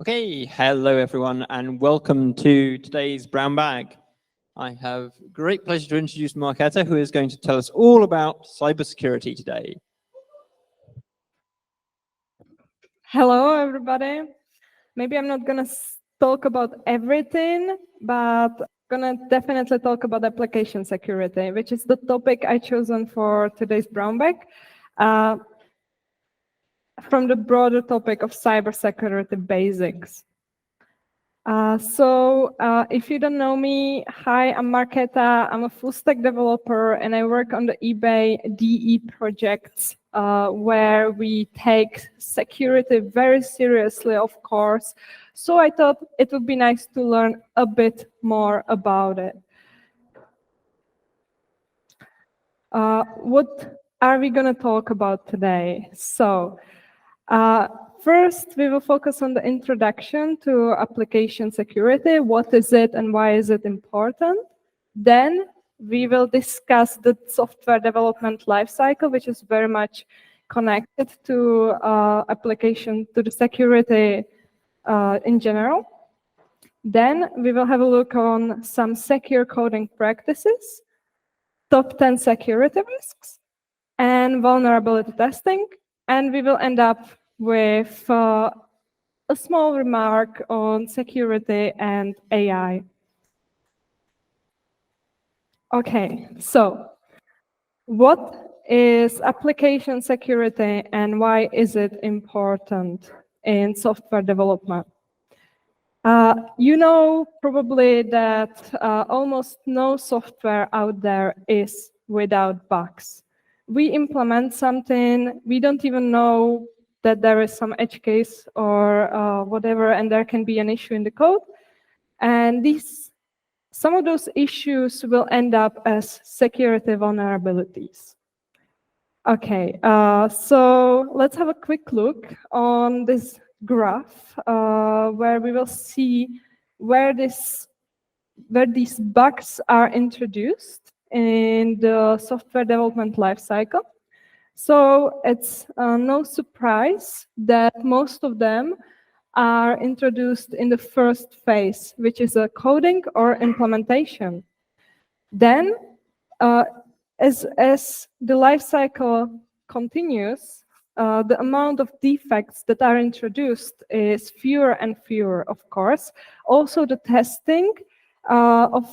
Okay, hello everyone and welcome to today's Brown Bag. I have great pleasure to introduce Markéta, who is going to tell us all about cybersecurity today. Hello everybody. Maybe I'm not gonna talk about everything, but I'm gonna definitely talk about application security, which is the topic I chosen for today's Brown Bag. From the broader topic of cybersecurity basics. If you don't know me, hi, I'm Markéta. I'm a full stack developer and I work on the eBay DE projects where we take security very seriously, of course. So I thought it would be nice to learn a bit more about it. What are we going to talk about today? First, we will focus on the introduction to application security. What is it and why is it important? Then we will discuss the software development lifecycle, which is very much connected to application, to the security in general. Then we will have a look on some secure coding practices, top 10 security risks, and vulnerability testing. And we will end up with a small remark on security and AI. Okay, so what is application security and why is it important in software development? You know probably that almost no software out there is without bugs. We implement something, we don't even know that there is some edge case or whatever, and there can be an issue in the code. And some of those issues will end up as security vulnerabilities. Okay, so let's have a quick look on this graph where we will see where these bugs are introduced in the software development lifecycle. So it's no surprise that most of them are introduced in the first phase, which is a coding or implementation. Then, as the lifecycle continues, the amount of defects that are introduced is fewer and fewer, of course. Also, the testing of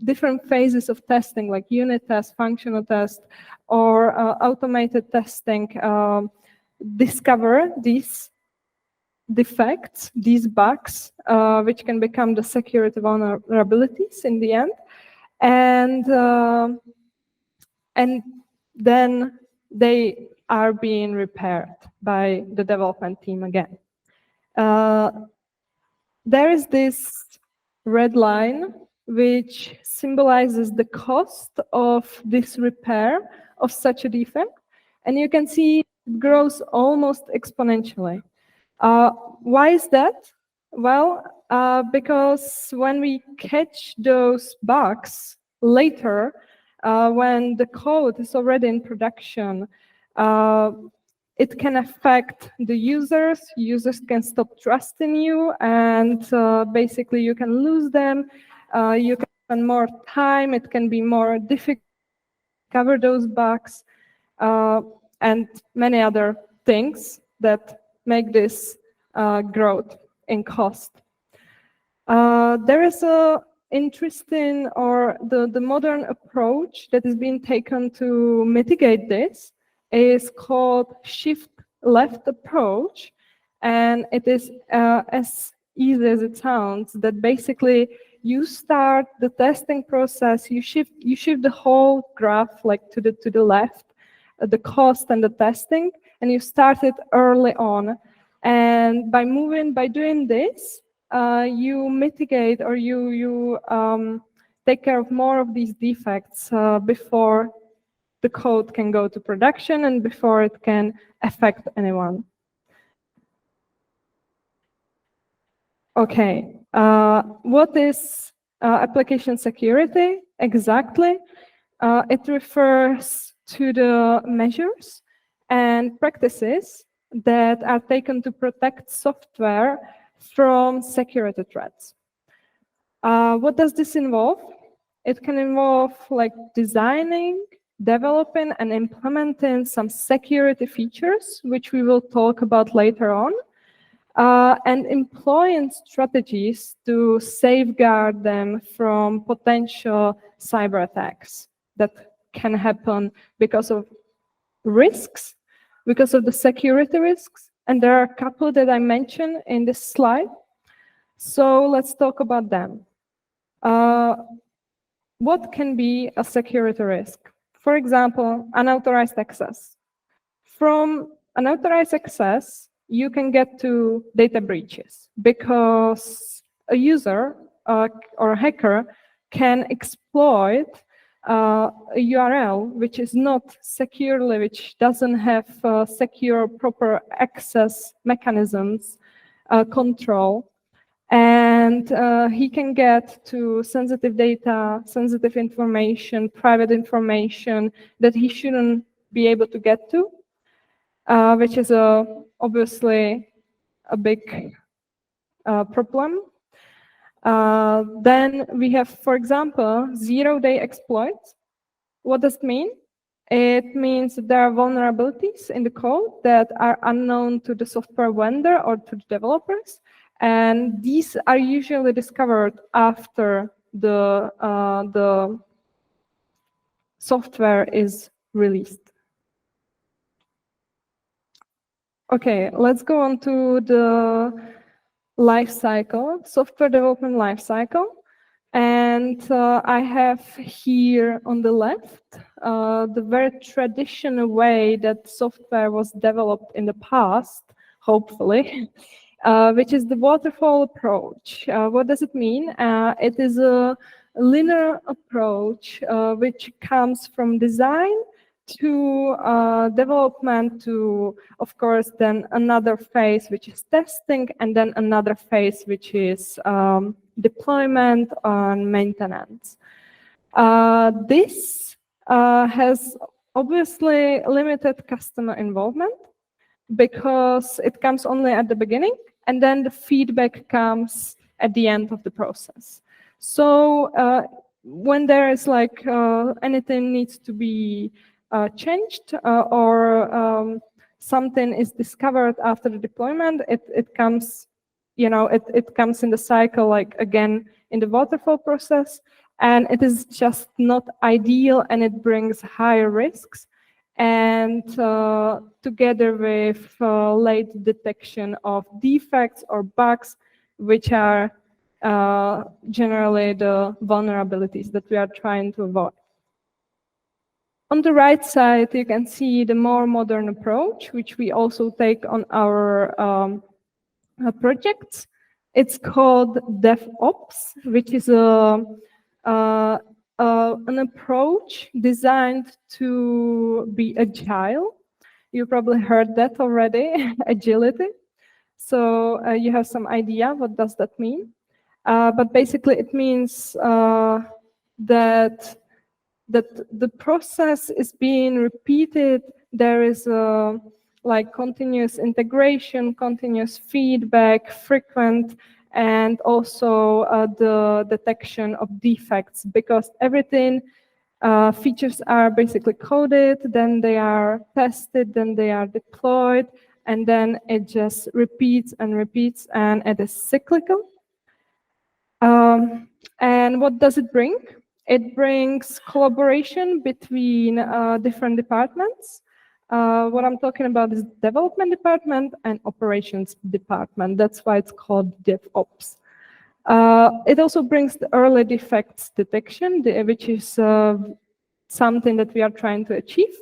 different phases of testing, like unit test, functional test, or automated testing, discover these defects, these bugs, which can become the security vulnerabilities in the end. And then they are being repaired by the development team again. There is this red line, which symbolizes the cost of this repair of such a defect. And you can see it grows almost exponentially. Why is that? Well, because when we catch those bugs later, when the code is already in production, it can affect the users. Users can stop trusting you, and basically you can lose them. You can spend more time. It can be more difficult to cover those bugs, and many other things that make this growth in cost. There is a interesting, or the modern approach that is being taken to mitigate this is called shift left approach, and it is as easy as it sounds, that basically you start the testing process, you shift the whole graph like to the left, the cost and the testing, and you start it early on. And by doing this, you mitigate, or you take care of more of these defects before the code can go to production and before it can affect anyone. Okay, what is application security exactly? It refers to the measures and practices that are taken to protect software from security threats. What does this involve? It can involve like designing, developing, and implementing some security features, which we will talk about later on, and employing strategies to safeguard them from potential cyber attacks that can happen because of risks, because of the security risks, and there are a couple that I mentioned in this slide. So let's talk about them. What can be a security risk? For example, unauthorized access. From unauthorized access, you can get to data breaches because a user or a hacker can exploit a URL which is not securely, which doesn't have secure proper access mechanisms, control, and he can get to sensitive data, sensitive information, private information that he shouldn't be able to get to, which is obviously a big problem. Then we have, for example, zero-day exploits. What does it mean? It means that there are vulnerabilities in the code that are unknown to the software vendor or to the developers, and these are usually discovered after the software is released. Okay, let's go on to the life cycle, software development life cycle. And I have here on the left the very traditional way that software was developed in the past, hopefully, which is the waterfall approach. What does it mean? It is a linear approach which comes from design to development to, of course, then another phase, which is testing, and then another phase, which is deployment and maintenance. This has obviously limited customer involvement because it comes only at the beginning, and then the feedback comes at the end of the process. So when there is like anything needs to be changed or something is discovered after the deployment, it comes, you know, it comes in the cycle, like again in the waterfall process, and it is just not ideal, and it brings higher risks, and together with late detection of defects or bugs, which are generally the vulnerabilities that we are trying to avoid. On the right side, you can see the more modern approach, which we also take on our projects. It's called DevOps, which is an approach designed to be agile. You probably heard that already, agility. So you have some idea what does that mean. But basically it means that the process is being repeated. There is like continuous integration, continuous feedback, frequent, and also the detection of defects, because everything, features are basically coded, then they are tested, then they are deployed, and then it just repeats, and it is cyclical. And what does it bring? It brings collaboration between different departments. What I'm talking about is development department and operations department. That's why it's called DevOps. It also brings the early defects detection, which is something that we are trying to achieve,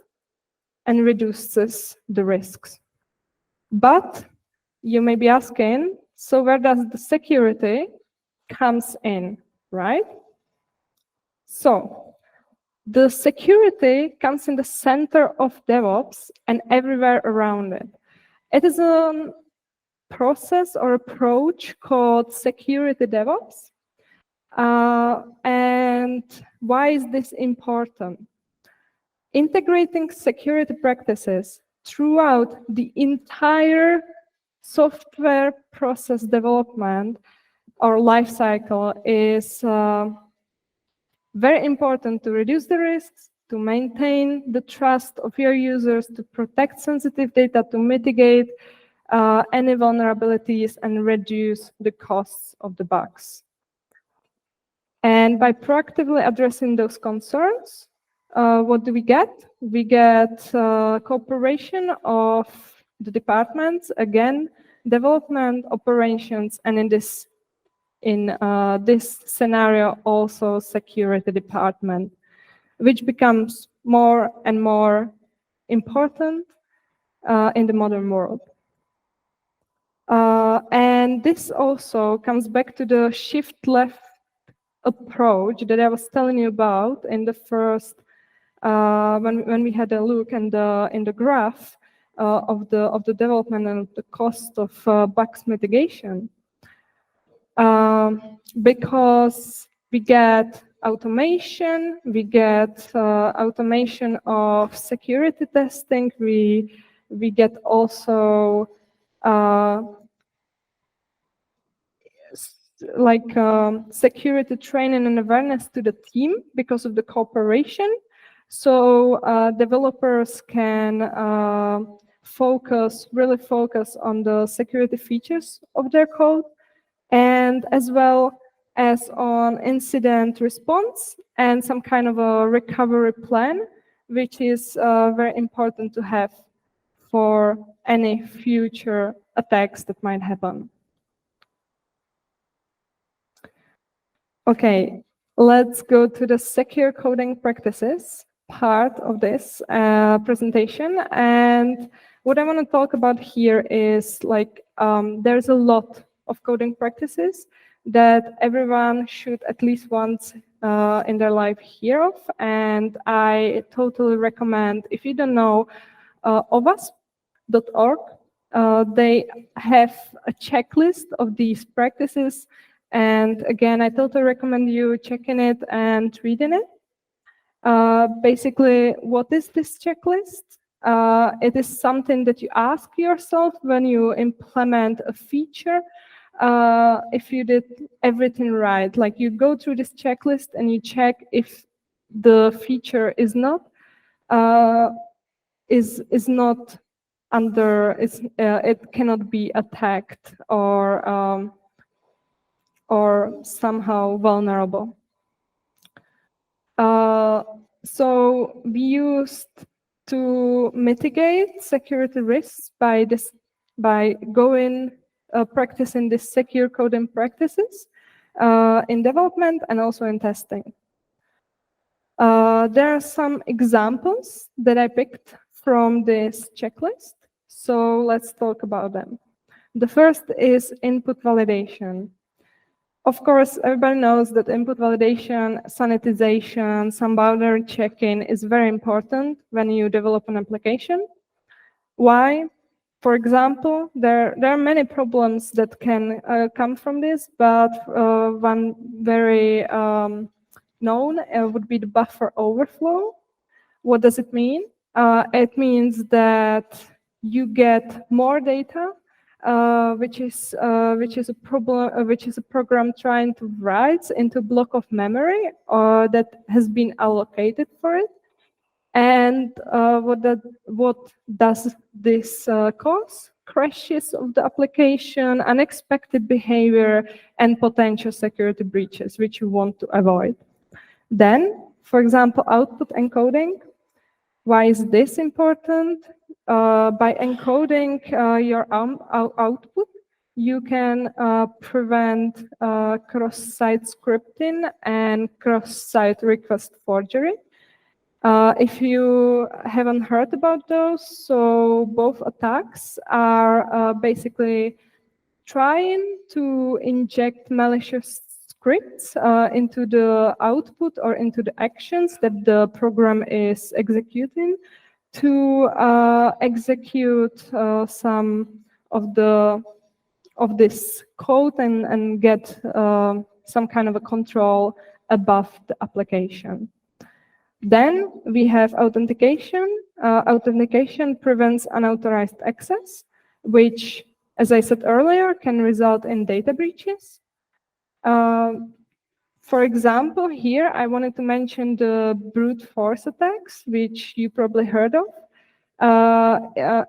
and reduces the risks. But you may be asking, so where does the security comes in, right? So the security comes in the center of DevOps and everywhere around it. It is a process or approach called security DevOps. And why is this important? Integrating security practices throughout the entire software process development or life cycle is very important to reduce the risks, to maintain the trust of your users, to protect sensitive data, to mitigate any vulnerabilities and reduce the costs of the bugs. And by proactively addressing those concerns, what do we get? We get cooperation of the departments, again, development, operations, and in this scenario also security department, which becomes more and more important in the modern world. And this also comes back to the shift left approach that I was telling you about in the first, when we had a look in the graph of the development and the cost of bugs mitigation. Because we get automation, we get automation of security testing, we get also security training and awareness to the team because of the cooperation. So developers can really focus on the security features of their code, and as well as on incident response and some kind of a recovery plan, which is very important to have for any future attacks that might happen. Okay, let's go to the secure coding practices part of this presentation. And what I want to talk about here is there's a lot of coding practices that everyone should at least once in their life hear of. And I totally recommend, if you don't know, ovas.org, they have a checklist of these practices. And again, I totally recommend you checking it and reading it. Basically, what is this checklist? It is something that you ask yourself when you implement a feature, if you did everything right. Like you go through this checklist and you check if the feature is not under, it cannot be attacked or somehow vulnerable. So we used to mitigate security risks by practicing these secure coding practices in development and also in testing. There are some examples that I picked from this checklist, so let's talk about them. The first is input validation. Of course, everybody knows that input validation, sanitization, some boundary checking is very important when you develop an application. Why? For example, there are many problems that can come from this, but one very known would be the buffer overflow. What does it mean? It means that you get more data, which is a program trying to write into a block of memory that has been allocated for it. And what does this cause? Crashes of the application, unexpected behavior, and potential security breaches, which you want to avoid. Then, for example, output encoding. Why is this important? By encoding your output, you can prevent cross-site scripting and cross-site request forgery. If you haven't heard about those, so both attacks are basically trying to inject malicious scripts into the output or into the actions that the program is executing to execute some of this code and get some kind of a control above the application. Then we have authentication. Authentication prevents unauthorized access, which, as I said earlier, can result in data breaches. For example, here I wanted to mention the brute force attacks, which you probably heard of.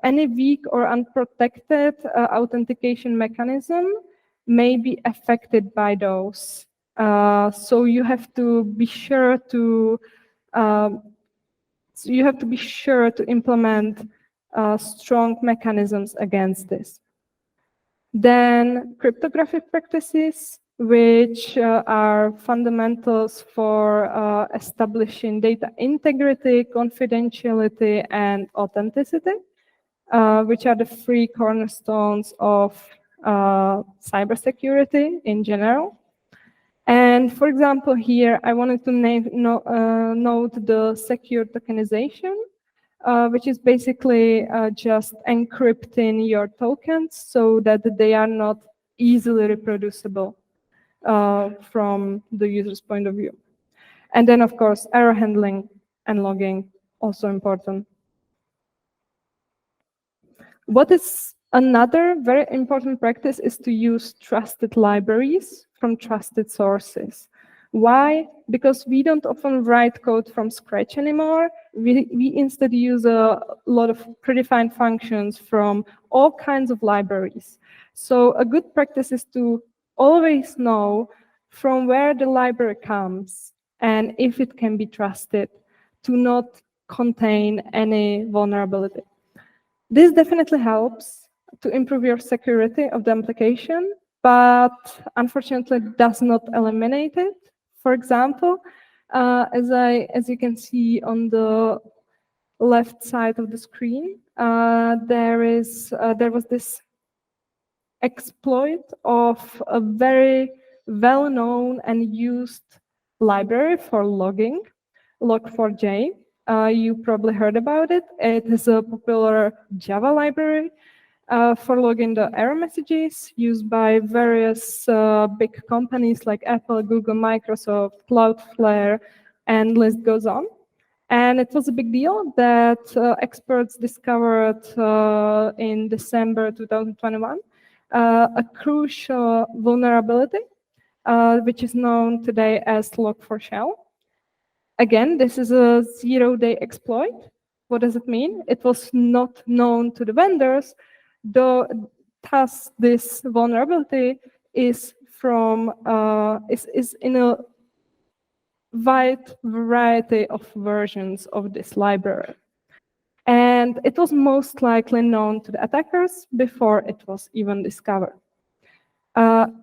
Any weak or unprotected authentication mechanism may be affected by those. So you have to be sure to implement strong mechanisms against this. Then cryptographic practices, which are fundamentals for establishing data integrity, confidentiality, and authenticity, which are the three cornerstones of cybersecurity in general. And for example, here I wanted to note the secure tokenization, which is basically just encrypting your tokens so that they are not easily reproducible from the user's point of view. And then, of course, error handling and logging, also important. What is another very important practice is to use trusted libraries from trusted sources. Why? Because we don't often write code from scratch anymore. We instead use a lot of predefined functions from all kinds of libraries. So a good practice is to always know from where the library comes and if it can be trusted to not contain any vulnerability. This definitely helps to improve your security of the application, but unfortunately does not eliminate it. For example, as you can see on the left side of the screen, there was this exploit of a very well-known and used library for logging, log4j. You probably heard about it. It is a popular Java library for logging the error messages used by various big companies like Apple, Google, Microsoft, Cloudflare, and list goes on. And it was a big deal that experts discovered in December 2021 a crucial vulnerability, which is known today as log4shell. Again, this is a zero-day exploit. What does it mean? It was not known to the vendors, though thus this vulnerability is in a wide variety of versions of this library. And it was most likely known to the attackers before it was even discovered. How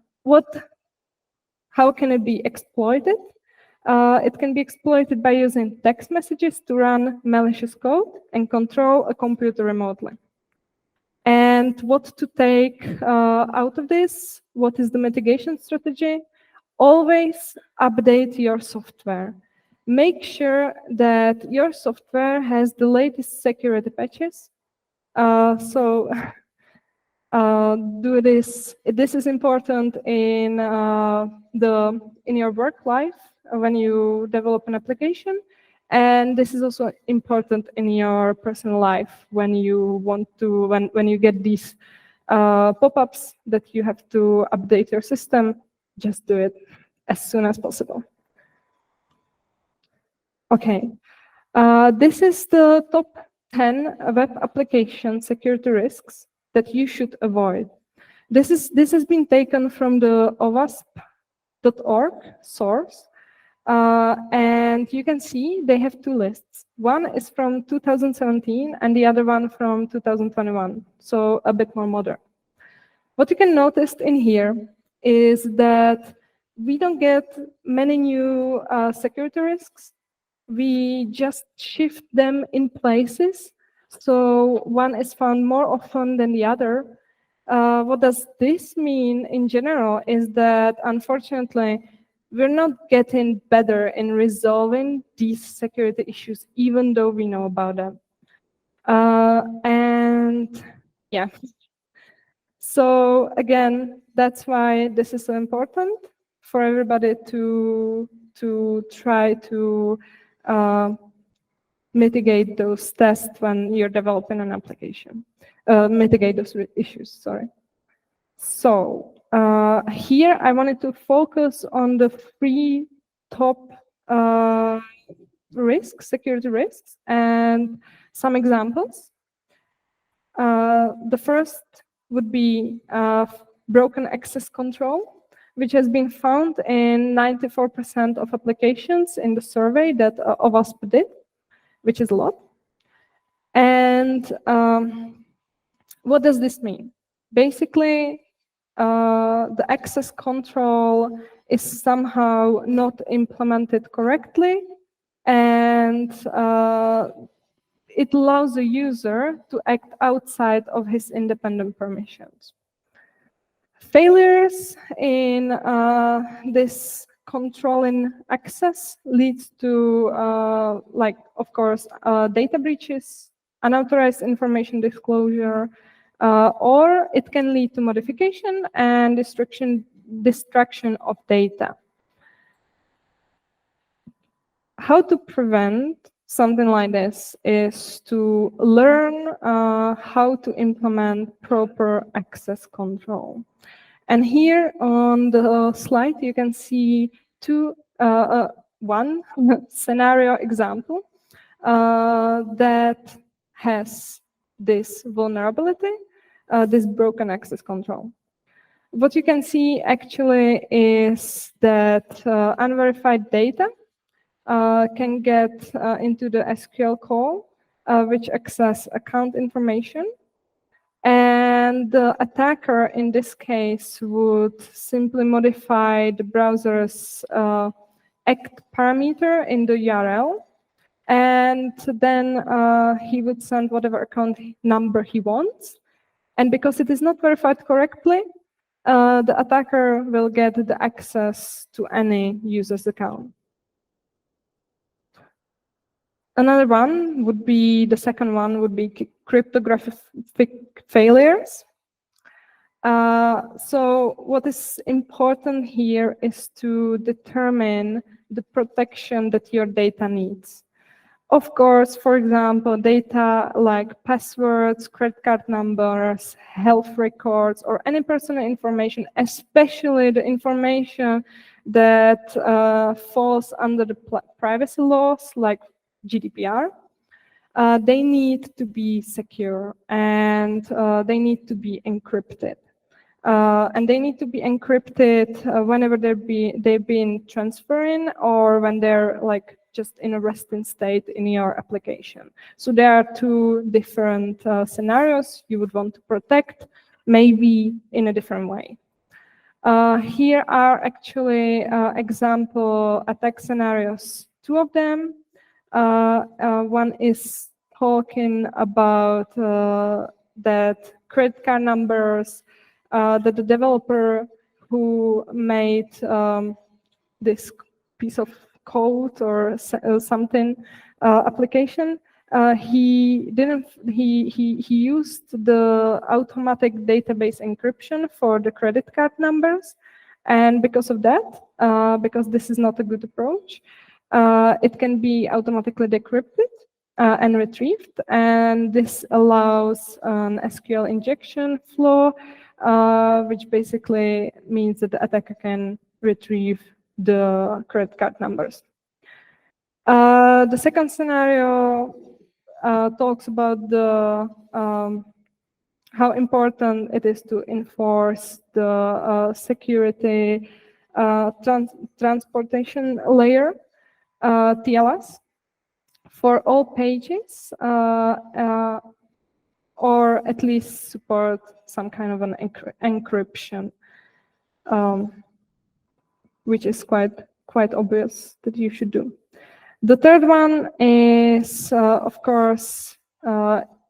can it be exploited? It can be exploited by using text messages to run malicious code and control a computer remotely. And what to take out of this? What is the mitigation strategy? Always update your software. Make sure that your software has the latest security patches. Do this. This is important in your work life when you develop an application, and this is also important in your personal life when you when you get these pop-ups that you have to update your system. Just do it as soon as possible. Okay, this is the top 10 web application security risks that you should avoid. This has been taken from the OWASP.org source, and you can see they have two lists. One is from 2017 and the other one from 2021, so a bit more modern. What you can notice in here is that we don't get many new security risks. We just shift them in places. So one is found more often than the other. What does this mean in general is that, unfortunately, we're not getting better in resolving these security issues, even though we know about them. And yeah. So again, that's why this is so important for everybody to try to mitigate those tests when you're developing an application, mitigate those issues, sorry. So here I wanted to focus on the 3 top risks, security risks, and some examples. The first would be broken access control, which has been found in 94% of applications in the survey that OWASP did, which is a lot. And what does this mean? Basically, the access control is somehow not implemented correctly, and it allows the user to act outside of his independent permissions. Failures in this controlling access leads to, of course, data breaches, unauthorized information disclosure, or it can lead to modification and destruction of data. How to prevent something like this is to learn how to implement proper access control. And here on the slide, you can see one scenario example that has this vulnerability, this broken access control. What you can see actually is that unverified data can get into the SQL call, which access account information. And the attacker, in this case, would simply modify the browser's ACT parameter in the URL. And then he would send whatever account number he wants. And because it is not verified correctly, the attacker will get the access to any user's account. Another one would be, the second one would be cryptographic failures. So what is important here is to determine the protection that your data needs. Of course, for example, data like passwords, credit card numbers, health records, or any personal information, especially the information that falls under the privacy laws like GDPR, they need to be secure, and they need to be encrypted. And they need to be encrypted whenever they've been transferring, or when they're just in a resting state in your application. So there are 2 different scenarios you would want to protect, maybe in a different way. Here are actually example attack scenarios, 2 of them. One is talking about that credit card numbers, that the developer who made this piece of code or something application, he used the automatic database encryption for the credit card numbers, and because of that, because this is not a good approach, it can be automatically decrypted and retrieved, and this allows an SQL injection flow, which basically means that the attacker can retrieve the credit card numbers. The second scenario talks about the how important it is to enforce the security transportation layer, TLS, for all pages, or at least support some kind of an encryption, which is quite obvious that you should do. The third one is, of course,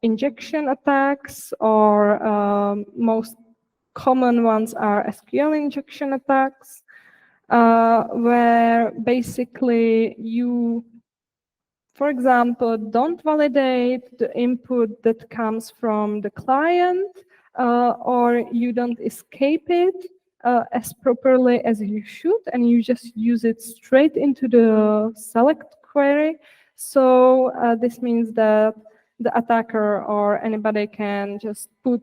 injection attacks, or most common ones are SQL injection attacks, where basically you, for example, don't validate the input that comes from the client, or you don't escape it as properly as you should, and you just use it straight into the select query. So this means that the attacker or anybody can just put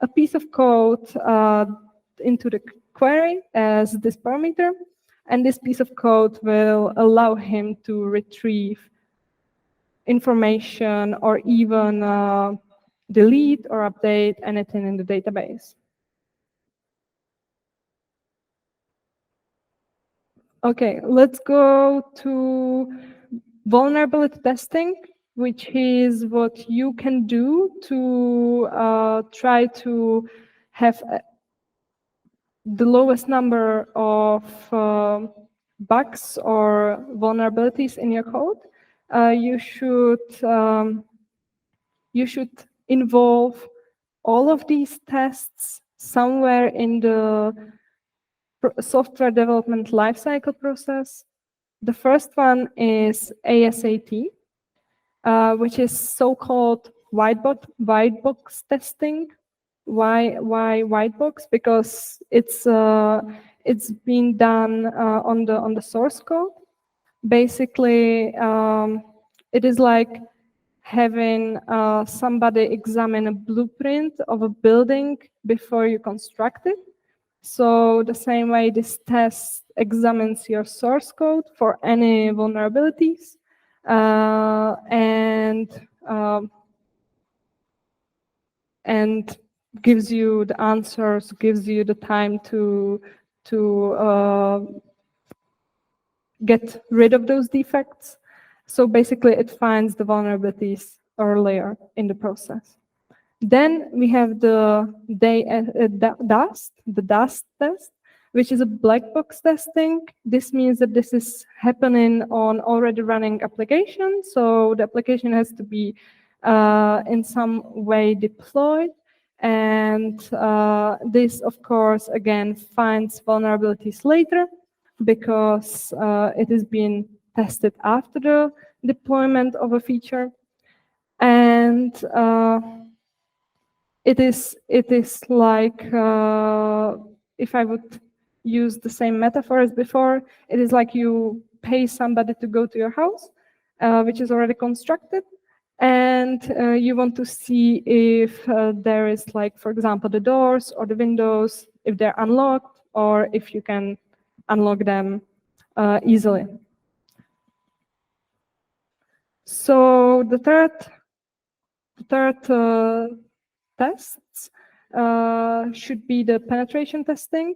a piece of code into the query as this parameter, and this piece of code will allow him to retrieve information or even delete or update anything in the database. Okay, let's go to vulnerability testing, which is what you can do to try to have the lowest number of bugs or vulnerabilities in your code. You should involve all of these tests somewhere in the software development lifecycle process. The first one is ASAT, which is so-called white box testing. Why white box? Because it's being done on the source code. Basically, it is like having somebody examine a blueprint of a building before you construct it. So the same way this test examines your source code for any vulnerabilities and gives you the answers, gives you the time to get rid of those defects. So basically, it finds the vulnerabilities earlier in the process. Then we have the DAST test, which is a black box testing. This means that this is happening on already running application. So the application has to be in some way deployed. And this, of course, again, finds vulnerabilities later because it is being tested after the deployment of a feature. And it is like, if I would use the same metaphor as before, it is like you pay somebody to go to your house, which is already constructed, and you want to see if there is, like, for example, the doors or the windows, if they're unlocked, or if you can unlock them easily. So the third tests should be the penetration testing,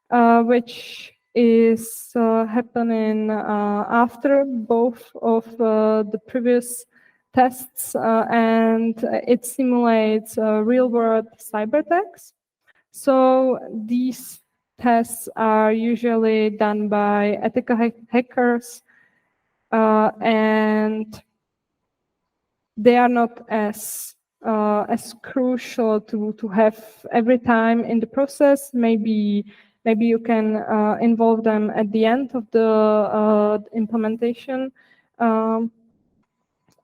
which is happening after both of the previous tests, and it simulates real-world cyber attacks. So these tests are usually done by ethical hackers, and they are not as crucial to have every time in the process. Maybe you can involve them at the end of the implementation,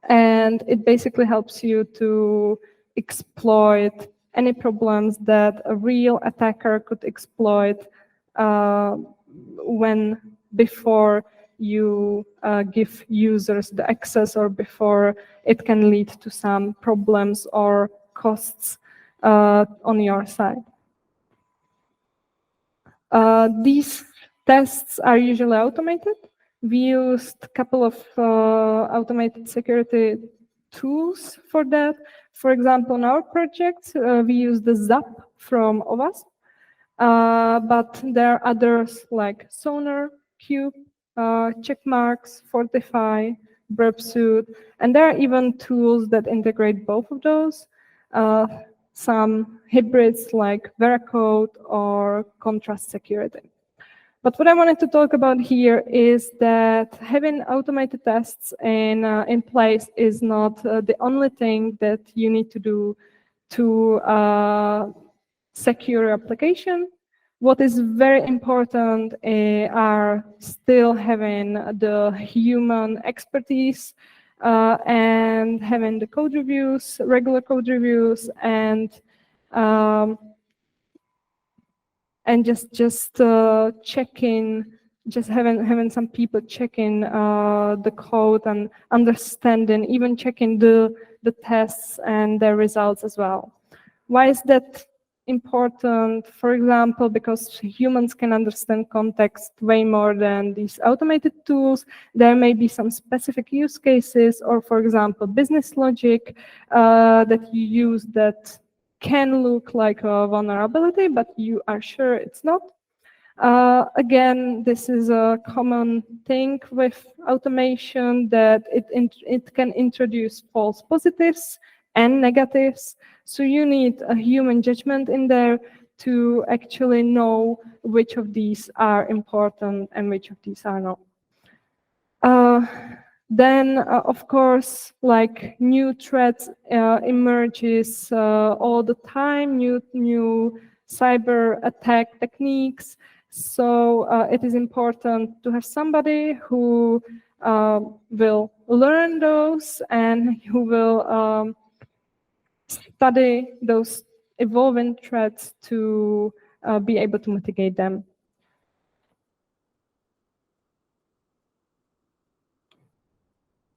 and it basically helps you to exploit any problems that a real attacker could exploit before you give users the access, or before it can lead to some problems or costs on your side. These tests are usually automated. We used a couple of automated security tools for that. For example, in our project, we use the ZAP from OWASP, but there are others like Sonar, Cube, Checkmarks, Fortify, Burpsuit, and there are even tools that integrate both of those. Some hybrids like Veracode or Contrast Security. But what I wanted to talk about here is that having automated tests in place is not the only thing that you need to do to secure your application. What is very important are still having the human expertise and having the code reviews, regular code reviews, and just checking just having some people checking the code and understanding, even checking the tests and their results as well. Why is that important? For example, because humans can understand context way more than these automated tools. There may be some specific use cases, or for example, business logic that you use that can look like a vulnerability, but you are sure it's not. Again, this is a common thing with automation, that it can introduce false positives and negatives. So you need a human judgment in there to actually know which of these are important and which of these are not. Then, of course, like new threats emerges all the time, new cyber attack techniques. So it is important to have somebody who will learn those and who will study those evolving threats to be able to mitigate them.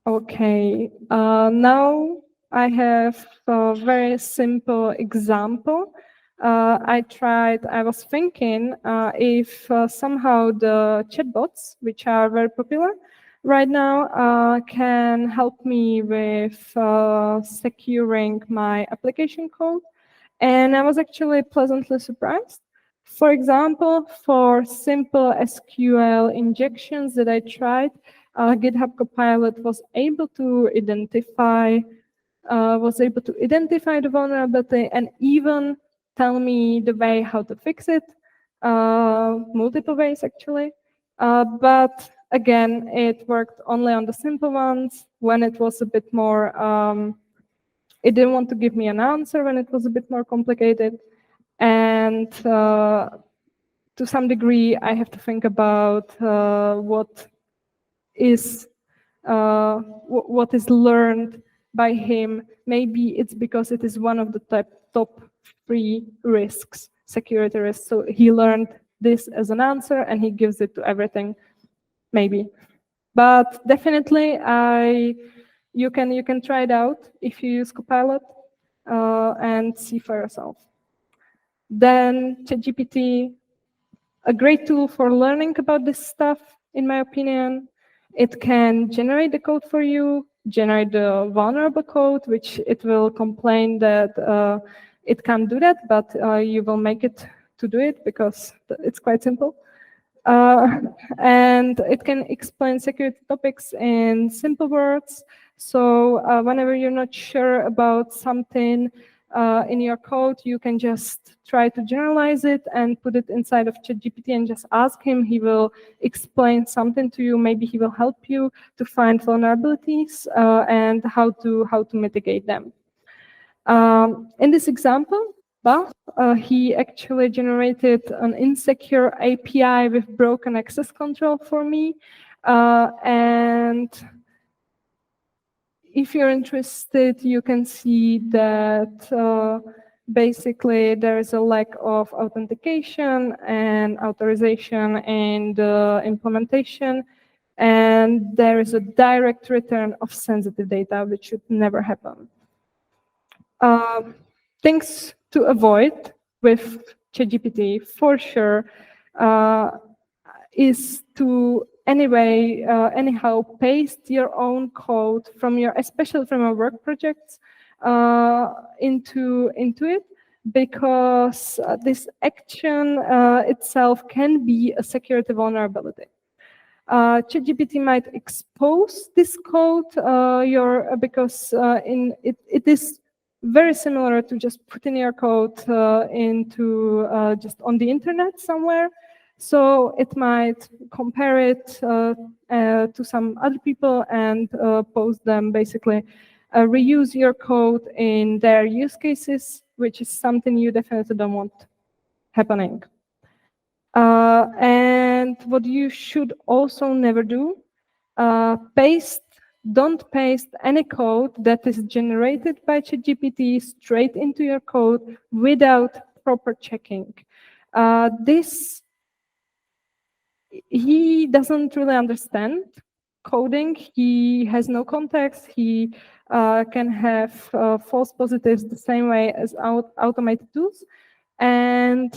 Okay, now I have a very simple example. I was thinking if somehow the chatbots, which are very popular right now, can help me with securing my application code. And I was actually pleasantly surprised. For example, for simple SQL injections that I tried, GitHub Copilot was able to identify the vulnerability and even tell me the way how to fix it, multiple ways actually. But again, it worked only on the simple ones. When it was a bit more, it didn't want to give me an answer when it was a bit more complicated. And to some degree, I have to think about what is learned by him. Maybe it's because it is one of the top 3 risks, security risks. So he learned this as an answer and he gives it to everything, maybe. But definitely, you can try it out if you use Copilot and see for yourself. Then ChatGPT, a great tool for learning about this stuff, in my opinion. It can generate the code for you, generate the vulnerable code, which it will complain that it can't do that, but you will make it to do it because it's quite simple. And it can explain security topics in simple words. So whenever you're not sure about something in your code, you can just try to generalize it and put it inside of ChatGPT and just ask him. He will explain something to you. Maybe he will help you to find vulnerabilities and how to mitigate them. In this example, he actually generated an insecure API with broken access control for me. And if you're interested, you can see that basically there is a lack of authentication and authorization and implementation. And there is a direct return of sensitive data, which should never happen. Things to avoid with ChatGPT, for sure, is to anyhow paste your own code especially from your work projects into it, because this action itself can be a security vulnerability. ChatGPT might expose this code because it is very similar to just putting your code into just on the internet somewhere. So it might compare it to some other people and post them, basically reuse your code in their use cases, which is something you definitely don't want happening. And what you should also never do, don't paste any code that is generated by ChatGPT straight into your code without proper checking. This he doesn't really understand coding. He has no context. He can have false positives the same way as automated tools. And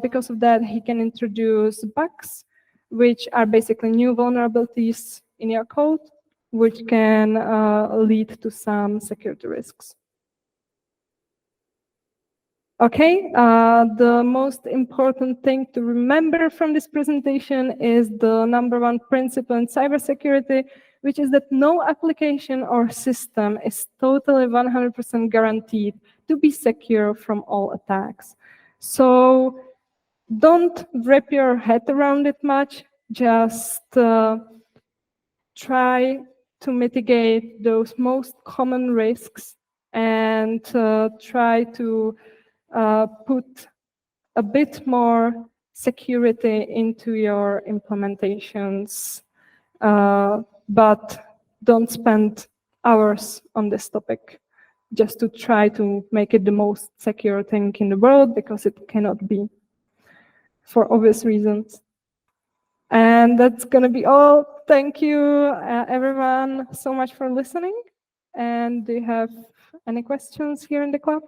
because of that, he can introduce bugs, which are basically new vulnerabilities in your code, which can lead to some security risks. Okay, the most important thing to remember from this presentation is the #1 principle in cybersecurity, which is that no application or system is totally 100% guaranteed to be secure from all attacks. So don't wrap your head around it much, just try to mitigate those most common risks and try to put a bit more security into your implementations, but don't spend hours on this topic just to try to make it the most secure thing in the world, because it cannot be, for obvious reasons. And that's going to be all. Thank you, everyone, so much for listening. And do you have any questions here in the club?